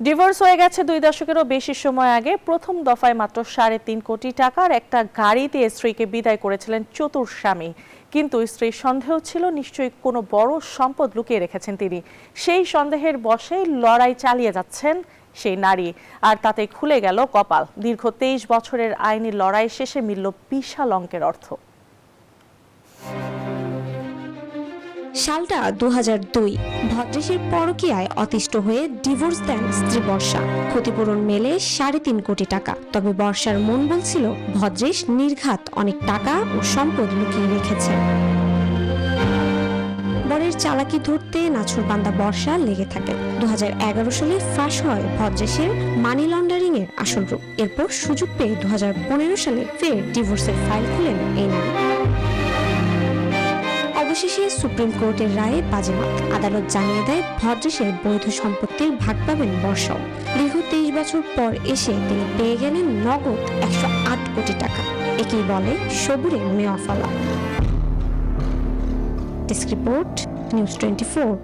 Divorce হয়ে গেছে 2 দশকেরও বেশি সময় আগে প্রথম দফায় মাত্র 3.5 কোটি টাকার একটা গাড়ি দিয়ে স্ত্রীকে বিদায় করেছিলেন চতুর স্বামী। কিন্তু স্ত্রীর সন্দেহ ছিল নিশ্চয়ই কোনো বড় সম্পদ লুকিয়ে রেখেছেন তিনি। সেই সন্দেহের বশেই লড়াই চালিয়ে যাচ্ছেন সেই নারী, আর তাতে খুলে গেল কপাল। দীর্ঘ 23 বছরের আইনি লড়াই শেষে মিলল বিশাল অঙ্কের অর্থ। সালটা 2002। ভদ্রেশের পরকীয়ায় অতিষ্ঠ হয়ে ডিভোর্স দেন স্ত্রী বর্ষা। ক্ষতিপূরণ মেলে 3.5 কোটি টাকা। তবে বর্ষার মন বলছিল ভদ্রেশ নির্ঘাত অনেক টাকা ও সম্পদ লুকিয়ে রেখেছে। বরের চালাকি ধরতে নাছোড়বান্দা বর্ষা লেগে থাকে। 2011 সালে ফাঁস হয় ভদ্রেশের মানি লন্ডারিং এর আসল রূপ। এরপর সুযোগ পেয়ে 2015 সালে ফের ডিভোর্সের ফাইল খুলেন এই নারী। অবশেষে সুপ্রিম কোর্টের রায়ে বাজেমাত। আদালত জানিয়ে দেয় ভদ্রেশের বৈধ সম্পত্তির ভাগ পাবেন বর্ষাও। দীর্ঘ 23 বছর পর এসে তিনি পেয়ে গেলেন নগদ 108 কোটি টাকা। একেই বলে সবুরে মেওয়া ফলা। Desk report, news 24।